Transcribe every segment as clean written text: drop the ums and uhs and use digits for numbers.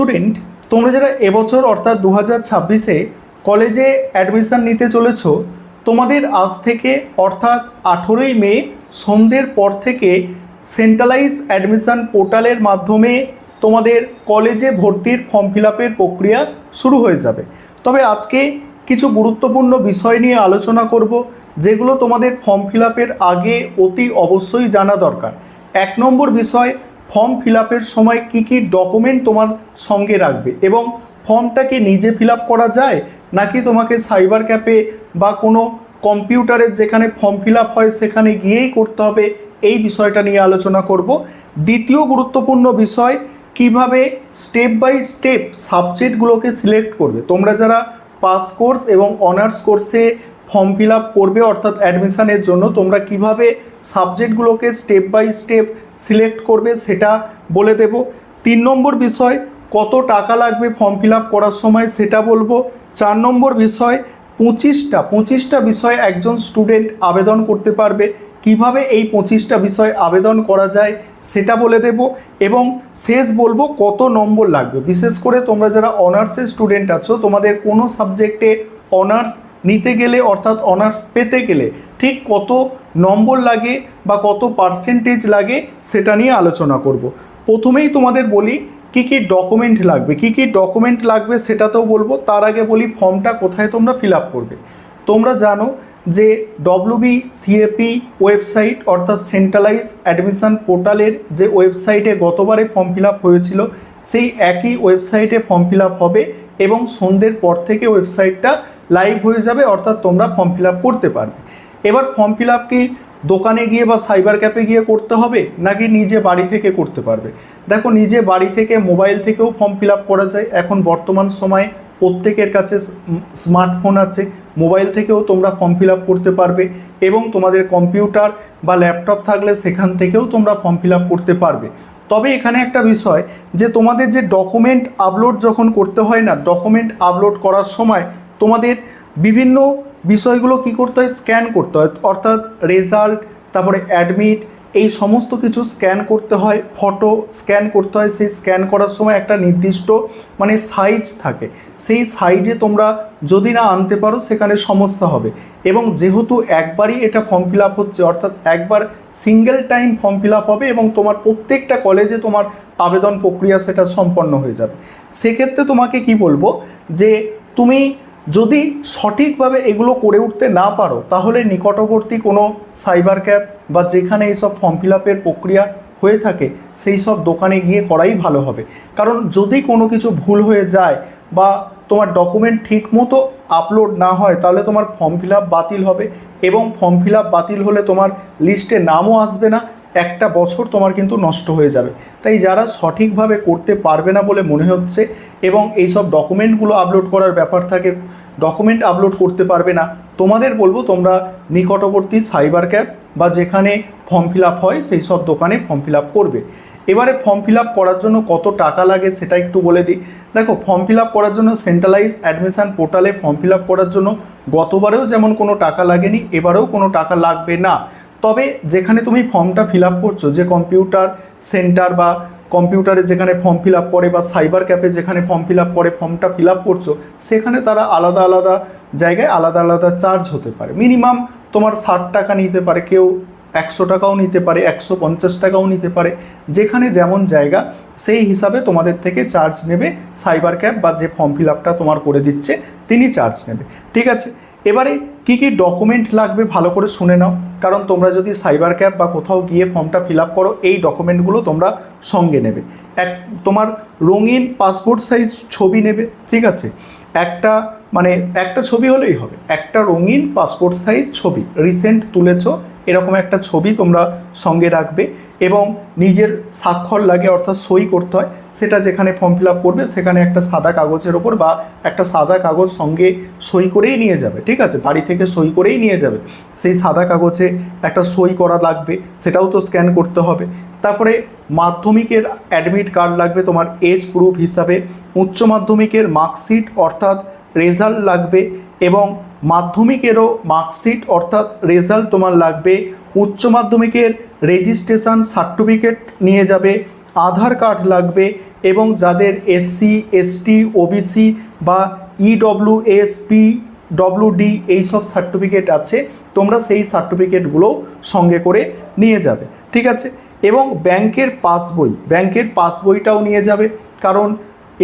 Student, তোমরা যারা এবছর অর্থাৎ 2026-এ কলেজে অ্যাডমিশান নিতে চলেছ, তোমাদের আজ থেকে অর্থাৎ 18ই মে সন্ধ্যের পর থেকে সেন্ট্রালাইজ অ্যাডমিশান পোর্টালের মাধ্যমে তোমাদের কলেজে ভর্তির ফর্ম ফিল আপের প্রক্রিয়া শুরু হয়ে যাবে। তবে আজকে কিছু গুরুত্বপূর্ণ বিষয় নিয়ে আলোচনা করব, যেগুলো তোমাদের ফর্ম ফিল আপের আগে অতি অবশ্যই জানা দরকার। 1 নম্বর বিষয়, ফর্ম ফিল আপের সময় কী কী ডকুমেন্ট তোমার সঙ্গে রাখবে এবং ফর্মটা কি নিজে ফিল আপ করা যায় নাকি তোমাকে সাইবার ক্যাফে বা কোনো কম্পিউটারের যেখানে ফর্ম ফিল আপ হয় সেখানে গিয়েই করতে হবে, এই বিষয়টা নিয়ে আলোচনা করব। দ্বিতীয় গুরুত্বপূর্ণ বিষয়, কিভাবে স্টেপ বাই স্টেপ সাবজেক্টগুলোকে সিলেক্ট করবে। তোমরা যারা পাস কোর্স এবং অনার্স কোর্সে ফর্ম ফিল আপ করবে অর্থাৎ অ্যাডমিশানের জন্য, তোমরা কিভাবে সাবজেক্টগুলোকে স্টেপ বাই স্টেপ সিলেক্ট করবে সেটা বলে দেব। 3 নম্বর বিষয়, কত টাকা লাগবে ফর্ম ফিল আপ করার সময় সেটা বলবো। 4 নম্বর বিষয়, 25টা বিষয় একজন স্টুডেন্ট আবেদন করতে পারবে, কিভাবে এই 25টা বিষয় আবেদন করা যায় সেটা বলে দেব। এবং শেষ বলবো কত নম্বর লাগবে। বিশেষ করে তোমরা যারা অনার্সের স্টুডেন্ট আছো, তোমাদের কোনো সাবজেক্টে অনার্স নিতে গেলে অর্থাৎ অনার্স পেতে গেলে ঠিক কত নম্বর লাগে বা কত পার্সেন্টেজ লাগে সেটা নিয়ে আলোচনা করব। প্রথমেই তোমাদের বলি কী কী ডকুমেন্ট লাগবে। কী কী ডকুমেন্ট লাগবে সেটাতেও বলবো, তার আগে বলি ফর্মটা কোথায় তোমরা ফিল আপ করবে। তোমরা জানো যে WBCAP ওয়েবসাইট অর্থাৎ সেন্ট্রালাইজ অ্যাডমিশান পোর্টালের যে ওয়েবসাইটে গতবারে ফর্ম ফিল আপ হয়েছিল, সেই একই ওয়েবসাইটে ফর্ম ফিল আপ হবে এবং সন্ধ্যের পর থেকে ওয়েবসাইটটা লাইভ হয়ে যাবে, অর্থাৎ তোমরা ফর্ম ফিল আপ করতে পারবে। এবার ফর্ম ফিল আপ কি দোকানে গিয়ে বা সাইবার ক্যাফে গিয়ে করতে হবে নাকি নিজে বাড়ি থেকে করতে পারবে? দেখো, নিজে বাড়ি থেকে মোবাইল থেকেও ফর্ম ফিল আপ করা যায়। এখন বর্তমান সময়ে প্রত্যেকের কাছে স্মার্টফোন আছে, মোবাইল থেকেও তোমরা ফর্ম ফিল আপ করতে পারবে এবং তোমাদের কম্পিউটার বা ল্যাপটপ থাকলে সেখান থেকেও তোমরা ফর্ম ফিল আপ করতে পারবে। তবে এখানে একটা বিষয়, যে তোমাদের যে ডকুমেন্ট আপলোড যখন করতে হয় না, ডকুমেন্ট আপলোড করার সময় তোমাদের বিভিন্ন বিষয়গুলো কি করতে হয়, স্ক্যান করতে হয়। অর্থাৎ রেজাল্ট, তারপরে অ্যাডমিট, এই সমস্ত কিছু স্ক্যান করতে হয়, ফটো স্ক্যান করতে হয়। সেই স্ক্যান করার সময় একটা নির্দিষ্ট সাইজ থাকে, সেই সাইজে তোমরা যদি না আনতে পারো সেখানে সমস্যা হবে। এবং যেহেতু একবারই এটা ফর্ম ফিল আপ হচ্ছে, অর্থাৎ একবার single time form fill up হবে এবং তোমার প্রত্যেকটা কলেজে তোমার আবেদন প্রক্রিয়া সেটা সম্পন্ন হয়ে যাবে। সেক্ষেত্রে তোমাকে কি বলবো, যে তুমি যদি সঠিকভাবে এগুলো করে উঠতে না পারো, তাহলে নিকটবর্তী কোনো সাইবার ক্যাফ বা যেখানে এইসব ফর্ম ফিল আপের প্রক্রিয়া হয়ে থাকে সেই সব দোকানে গিয়ে করাই ভালো হবে। কারণ যদি কোনো কিছু ভুল হয়ে যায় বা তোমার ডকুমেন্ট ঠিক মতো আপলোড না হয়, তাহলে তোমার ফর্ম ফিল আপ বাতিল হবে এবং ফর্ম ফিল আপ বাতিল হলে তোমার লিস্টে নামও আসবে না, একটা বছর তোমার কিন্তু নষ্ট হয়ে যাবে। তাই যারা সঠিকভাবে করতে পারবে না বলে মনে হচ্ছে এবং এইসব ডকুমেন্টগুলো আপলোড করার ব্যাপার থাকে, ডকুমেন্ট আপলোড করতে পারবে না, তোমাদের বলবো তোমরা নিকটবর্তী সাইবার ক্যাফ বা যেখানে ফর্ম ফিল আপ হয় সেই সব দোকানে ফর্ম ফিল আপ করবে। এবারে ফর্ম ফিল আপ করার জন্য কত টাকা লাগে সেটা একটু বলে দিই। দেখো, ফর্ম ফিল আপ করার জন্য সেন্ট্রালাইজ অ্যাডমিশান পোর্টালে ফর্ম ফিল আপ করার জন্য গতবারেও যেমন কোনো টাকা লাগেনি, এবারেও কোনো টাকা লাগবে না। তবে যেখানে তুমি ফর্মটা ফিল আপ করছো, যে কম্পিউটার সেন্টার বা কম্পিউটারে যেখানে ফর্ম ফিল আপ করে বা সাইবার ক্যাফে যেখানে ফর্ম ফিল আপ করে ফর্মটা ফিল আপ করছো, সেখানে তারা আলাদা আলাদা জায়গায় আলাদা আলাদা চার্জ হতে পারে। মিনিমাম তোমার 60 টাকা নিতে পারে, কেউ 100 টাকাও নিতে পারে, 150 টাকাও নিতে পারে, যেখানে যেমন জায়গা সেই হিসাবে তোমাদের থেকে চার্জ নেবে সাইবার ক্যাফ বা যে ফর্ম ফিল আপটা তোমার করে দিচ্ছে তিনি চার্জ নেবে। ঠিক আছে, এবারে কী কী ডকুমেন্ট লাগবে ভালো করে শুনে নাও, কারণ তোমরা যদি সাইবার ক্যাফ বা কোথাও গিয়ে ফর্মটা ফিল আপ করো, এই ডকুমেন্টগুলো তোমরা সঙ্গে নেবে। তোমার রঙিন পাসপোর্ট সাইজ ছবি নেবে, ঠিক আছে, একটা ছবি হলেই হবে, একটা রঙিন পাসপোর্ট সাইজ ছবি, রিসেন্ট তুলেছো এরকম একটা ছবি তোমরা সঙ্গে রাখবে। এবং নিজের স্বাক্ষর লাগে, অর্থাৎ সই করতে হয়, সেটা যেখানে ফর্ম ফিল আপ করবে সেখানে একটা সাদা কাগজের ওপর বা একটা সাদা কাগজ সঙ্গে সই করেই নিয়ে যাবে। ঠিক আছে, বাড়ি থেকে সই করেই নিয়ে যাবে। সেই সাদা কাগজে একটা সই করা লাগবে, সেটাও তো স্ক্যান করতে হবে। তারপরে মাধ্যমিকের অ্যাডমিট কার্ড লাগবে তোমার এজ প্রুফ হিসাবে, উচ্চ মাধ্যমিকের মার্কশিট অর্থাৎ রেজাল্ট লাগবে এবং মাধ্যমিকেরও মার্কশিট অর্থাৎ রেজাল্ট তোমার লাগবে। উচ্চ মাধ্যমিকের রেজিস্ট্রেশন সার্টিফিকেট নিয়ে যাবে, আধার কার্ড লাগবে এবং যাদের এসসি এসটি ওবিসি বা ইডব্লিউএস পিডব্লিউডি এইসব সার্টিফিকেট আছে, তোমরা সেই সার্টিফিকেটগুলোও সঙ্গে করে নিয়ে যাবে, ঠিক আছে। এবং ব্যাংকের পাসবইটাও নিয়ে যাবে, কারণ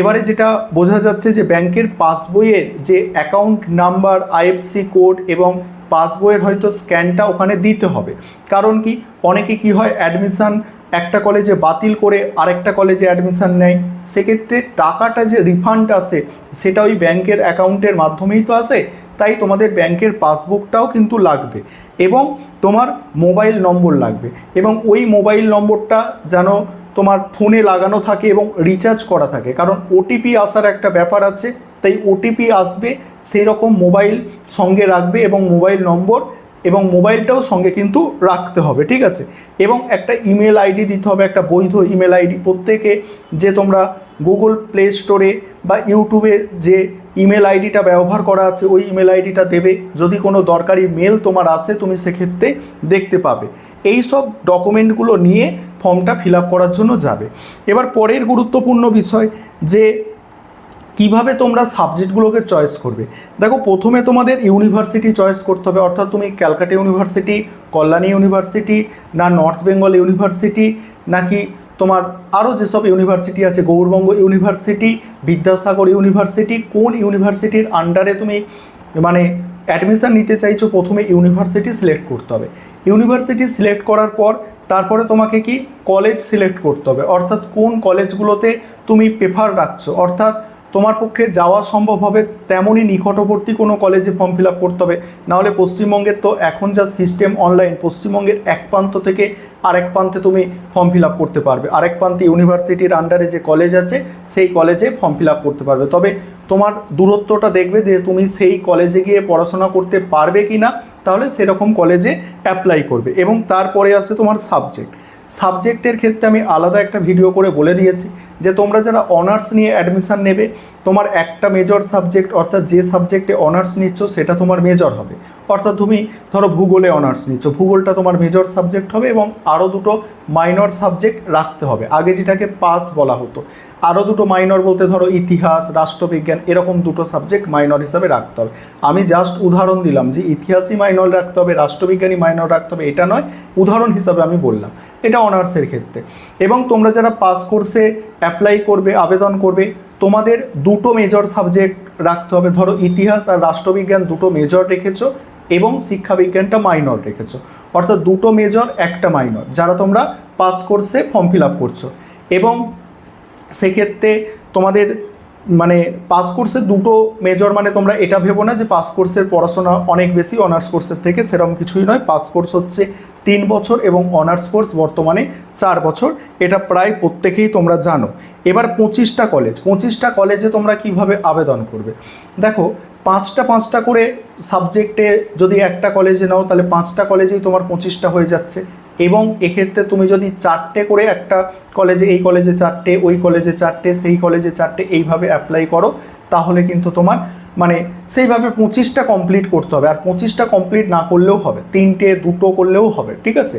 এবারে যেটা বোঝা যাচ্ছে যে ব্যাংকের পাসবইয়ের যে অ্যাকাউন্ট নাম্বার, আইএফসি কোড এবং পাসবইয়ের হয়তো স্ক্যানটা ওখানে দিতে হবে। কারণ কি, অনেকে কি হয়, অ্যাডমিশান একটা কলেজে বাতিল করে আরেকটা কলেজে অ্যাডমিশান নেয়, সেক্ষেত্রে টাকাটা যে রিফান্ড আসে সেটা ওই ব্যাংকের অ্যাকাউন্টের মাধ্যমেই তো আসে। তাই তোমাদের ব্যাংকের পাসবুকটাও কিন্তু লাগবে এবং তোমার মোবাইল নম্বর লাগবে, এবং ওই মোবাইল নম্বরটা যেন তোমার ফোনে লাগানো থাকে এবং রিচার্জ করা থাকে, কারণ ওটিপি আসার একটা ব্যাপার আছে। তাই ওটিপি আসবে সেই রকম মোবাইল সঙ্গে রাখবে এবং মোবাইল নম্বর এবং মোবাইলটাও সঙ্গে কিন্তু রাখতে হবে, ঠিক আছে। এবং একটা ইমেল আইডি দিতে হবে, একটা বৈধ ইমেল আইডি। প্রত্যেকে যে তোমরা গুগল প্লে স্টোরে বা ইউটিউবে যে ইমেল আইডিটা ব্যবহার করা আছে ওই ইমেল আইডিটা দেবে। যদি কোনো দরকারি মেল তোমার আসে তুমি সেক্ষেত্রে দেখতে পাবে। এই সব ডকুমেন্টগুলো নিয়ে ফর্মটা ফিল আপ করার জন্য যাবে। এবার পরের গুরুত্বপূর্ণ বিষয় যে কিভাবে তোমরা সাবজেক্টগুলোকে চয়েস করবে। দেখো, প্রথমে তোমাদের ইউনিভার্সিটি চয়েস করতে হবে, অর্থাৎ তুমি ক্যালকাটা ইউনিভার্সিটি, কল্যাণী ইউনিভার্সিটি, না নর্থ বেঙ্গল ইউনিভার্সিটি, নাকি তোমার আরও যেসব ইউনিভার্সিটি আছে, গৌড়বঙ্গ ইউনিভার্সিটি, বিদ্যাসাগর ইউনিভার্সিটি, কোন ইউনিভার্সিটির আন্ডারে তুমি মানে অ্যাডমিশান নিতে চাইছো, প্রথমে ইউনিভার্সিটি সিলেক্ট করতে হবে। ইউনিভার্সিটি সিলেক্ট করার পর তারপরে তোমাকে কি কলেজ সিলেক্ট করতে হবে, অর্থাৎ কোন কলেজগুলোতে তুমি প্রেফার রাখছো, অর্থাৎ তোমার পক্ষে যাওয়া সম্ভব হবে তেমনই নিকটবর্তী কোনো কলেজে ফর্ম ফিল আপ করতে হবে। নাহলে পশ্চিমবঙ্গের তো এখন যা সিস্টেম অনলাইন, পশ্চিমবঙ্গের এক প্রান্ত থেকে আরেক প্রান্তে তুমি ফর্ম ফিল আপ করতে পারবে, আরেক প্রান্তে ইউনিভার্সিটির আন্ডারে যে কলেজ আছে সেই কলেজে ফর্ম ফিল আপ করতে পারবে। তবে তোমার দূরত্বটা দেখবে যে তুমি সেই কলেজে গিয়ে পড়াশোনা করতে পারবে কি না, তাহলে সেরকম কলেজে অ্যাপ্লাই করবে। এবং তারপরে আসে তোমার সাবজেক্টের ক্ষেত্রে আমি আলাদা একটা ভিডিও করে বলে দিয়েছি যে তোমরা যারা অনার্স নিয়ে অ্যাডমিশান নেবে, তোমার একটা মেজর সাবজেক্ট, অর্থাৎ যে সাবজেক্টে অনার্স নিচ্ছ সেটা তোমার মেজর হবে। অর্থাৎ তুমি ধরো ভূগোলে অনার্স নিচ্ছ, ভূগোলটা তোমার মেজর সাবজেক্ট হবে এবং আরও দুটো মাইনর সাবজেক্ট রাখতে হবে। আগে যেটাকে পাস বলা হতো, আরও দুটো মাইনর বলতে ধরো ইতিহাস, রাষ্ট্রবিজ্ঞান, এরকম দুটো সাবজেক্ট মাইনর হিসাবে রাখতে হবে। আমি জাস্ট উদাহরণ দিলাম যে ইতিহাসই মাইনর রাখতে হবে, রাষ্ট্রবিজ্ঞানী মাইনর রাখতে হবে, এটা নয়, উদাহরণ হিসাবে আমি বললাম। এটা অনার্সের ক্ষেত্রে। এবং তোমরা যারা পাস কোর্সে অ্যাপ্লাই করবে, আবেদন করবে, তোমাদের দুটো মেজর সাবজেক্ট রাখতে হবে। ধরো ইতিহাস আর রাষ্ট্রবিজ্ঞান দুটো মেজর রেখেছো এবং শিক্ষাবিজ্ঞানটা মাইনর রেখেছো, অর্থাৎ দুটো মেজর একটা মাইনর, যারা তোমরা পাস কোর্সে ফর্ম ফিল আপ করছো। এবং সেক্ষেত্রে তোমাদের মানে পাস কোর্সের দুটো মেজর মানে তোমরা এটা ভেবো না যে পাস কোর্সের পড়াশোনা অনেক বেশি অনার্স কোর্সের থেকে, সেরকম কিছুই নয়। পাস কোর্স হচ্ছে 3 বছর এবং অনার্স কোর্স বর্তমানে 4 বছর, এটা প্রায় প্রত্যেকেই তোমরা জানো। এবার 25টা কলেজে তোমরা কিভাবে আবেদন করবে। দেখো, 5টা করে সাবজেক্টে যদি একটা কলেজে নাও তাহলে 5টা কলেজেই তোমার 25টা হয়ে যাচ্ছে। এবং এক্ষেত্রে তুমি যদি 4টে করে একটা কলেজে, এই কলেজে 4টে, ওই কলেজে 4টে, সেই কলেজে 4টে, এইভাবে অ্যাপ্লাই করো, তাহলে কিন্তু তোমার মানে সেইভাবে 25টা কমপ্লিট করতে হবে। আর 25টা কমপ্লিট না করলেও হবে, 3টে 2টো করলেও হবে, ঠিক আছে।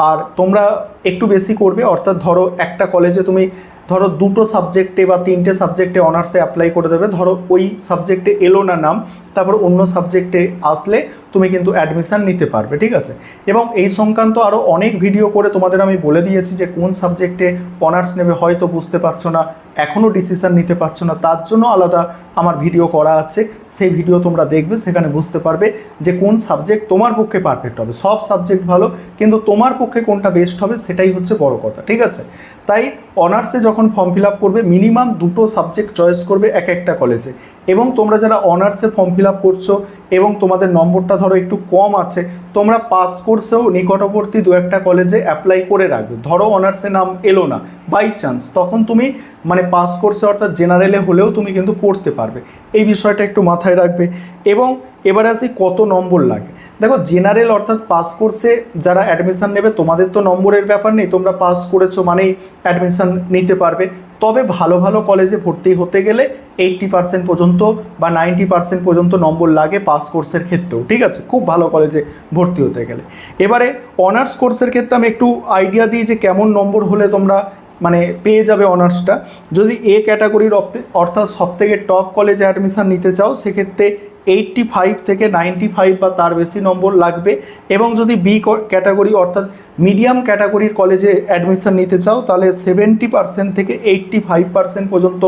আর তোমরা একটু বেশি করবে, অর্থাৎ ধরো একটা কলেজে তুমি ধরো 2টো সাবজেক্টে বা 3টে সাবজেক্টে অনার্সে অ্যাপ্লাই করে দেবে। ধরো ওই সাবজেক্টে এলো না নাম, তারপর অন্য সাবজেক্টে আসলে তুমি কিন্তু অ্যাডমিশান নিতে পারবে, ঠিক আছে। এবং এই সংক্রান্ত আরও অনেক ভিডিও করে তোমাদের আমি বলে দিয়েছি যে কোন সাবজেক্টে অনার্স নেবে, হয়তো বুঝতে পারছো না, এখনও ডিসিশান নিতে পারছো না, তার জন্য আলাদা আমার ভিডিও করা আছে, সেই ভিডিও তোমরা দেখবে, সেখানে বুঝতে পারবে যে কোন সাবজেক্ট তোমার পক্ষে পারফেক্ট হবে। সব সাবজেক্ট ভালো, কিন্তু তোমার পক্ষে কোনটা বেস্ট হবে সেটাই হচ্ছে বড় কথা, ঠিক আছে। তাই অনার্সে যখন ফর্ম ফিল আপ করবে মিনিমাম 2টো সাবজেক্ট চয়েস করবে এক একটা কলেজে। এবং তোমরা যারা অনার্সে ফর্ম ফিল আপ করছো এবং তোমাদের নম্বরটা ধরো একটু কম আছে, তোমরা পাস কোর্সেও নিকটবর্তী 2-1টা কলেজে অ্যাপ্লাই করে রাখবে। ধরো অনার্সে নাম এলো না বাই চান্স, তখন তুমি মানে পাস কোর্সে অর্থাৎ জেনারেলে হলেও তুমি কিন্তু পড়তে পারবে। এই বিষয়টা একটু মাথায় রাখবে। এবং এবারে আসি কত নম্বর লাগে। দেখো, জেনারেল অর্থাৎ পাস কোর্সে যারা অ্যাডমিশান নেবে, তোমাদের তো নম্বরের ব্যাপার নেই, তোমরা পাস করেছো মানেই অ্যাডমিশান নিতে পারবে। তবে ভালো ভালো কলেজে ভর্তি হতে গেলে 80% পর্যন্ত বা 90% পর্যন্ত নম্বর লাগে পাস কোর্সের ক্ষেত্রেও, ঠিক আছে, খুব ভালো কলেজে ভর্তি হতে গেলে। এবারে অনার্স কোর্সের ক্ষেত্রে আমি একটু আইডিয়া দিই যে কেমন নম্বর হলে তোমরা মানে পেয়ে যাবে অনার্সটা। যদি এ ক্যাটাগরির অর্থাৎ সবথেকে টপ কলেজে অ্যাডমিশান নিতে চাও সেক্ষেত্রে 85 থেকে 95 বা তার বেশি নম্বর লাগবে। এবং যদি বি ক্যাটাগরি অর্থাৎ মিডিয়াম ক্যাটাগরির কলেজে অ্যাডমিশান নিতে চাও তাহলে 70% থেকে 85% পর্যন্ত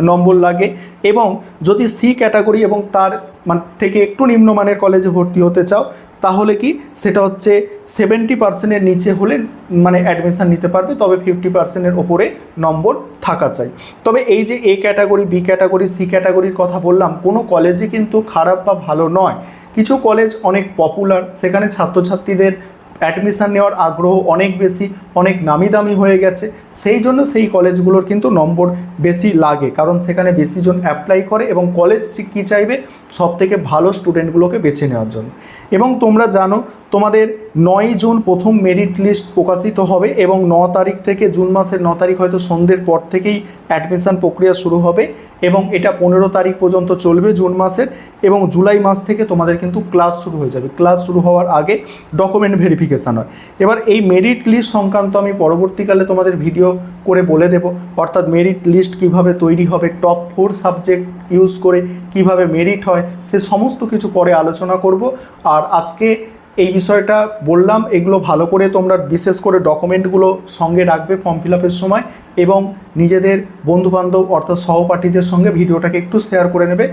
নম্বর লাগে। এবং যদি সি ক্যাটাগরি এবং তার থেকে একটু নিম্নমানের কলেজে ভর্তি হতে চাও তাহলে কি সেটা হচ্ছে 70%-এর নিচে হলে মানে অ্যাডমিশান নিতে পারবে, তবে 50%-এর ওপরে নম্বর থাকা চাই। তবে এই যে A category, B category, C ক্যাটাগরির কথা বললাম, কোনো কলেজই কিন্তু খারাপ বা ভালো নয়। কিছু কলেজ অনেক পপুলার, সেখানে ছাত্রছাত্রীদের অ্যাডমিশান নেওয়ার আগ্রহ অনেক বেশি, অনেক নামি দামি হয়ে গেছে, সেই জন্য সেই কলেজগুলোর কিন্তু নম্বর বেশি লাগে, কারণ সেখানে বেশিজন অ্যাপ্লাই করে এবং কলেজ কী চাইবে সবথেকে ভালো স্টুডেন্টগুলোকে বেছে নেওয়ার জন্য। এবং তোমরা জানো তোমাদের 9 জুন প্রথম মেরিট লিস্ট প্রকাশিত হবে এবং 9 তারিখ থেকে, জুন মাসের 9 তারিখ হয়তো সন্ধ্যের পর থেকেই অ্যাডমিশান প্রক্রিয়া শুরু হবে এবং এটা 15 তারিখ পর্যন্ত চলবে জুন মাসের। এবং জুলাই মাস থেকে তোমাদের কিন্তু ক্লাস শুরু হয়ে যাবে। ক্লাস শুরু হওয়ার আগে ডকুমেন্ট ভেরিফিকেশান হয়। এবার এই মেরিট লিস্ট সংক্রান্ত আমি পরবর্তীকালে তোমাদের ভিডিও করে বলে দেব, অর্থাৎ মেরিট লিস্ট কিভাবে তৈরি হবে, টপ 4 সাবজেক্ট ইউজ করে কিভাবে মেরিট হয়, সে সমস্ত কিছু পরে আলোচনা করব। আর আজকে এই বিষয়টা বললাম, এগুলো ভালো করে তোমরা বিশেষ করে ডকুমেন্টগুলো সঙ্গে রাখবে ফর্ম ফিল আপের সময় এবং নিজেদের বন্ধুবান্ধব অর্থাৎ সহপাঠীদের সঙ্গে ভিডিওটাকে একটু শেয়ার করে নেবে।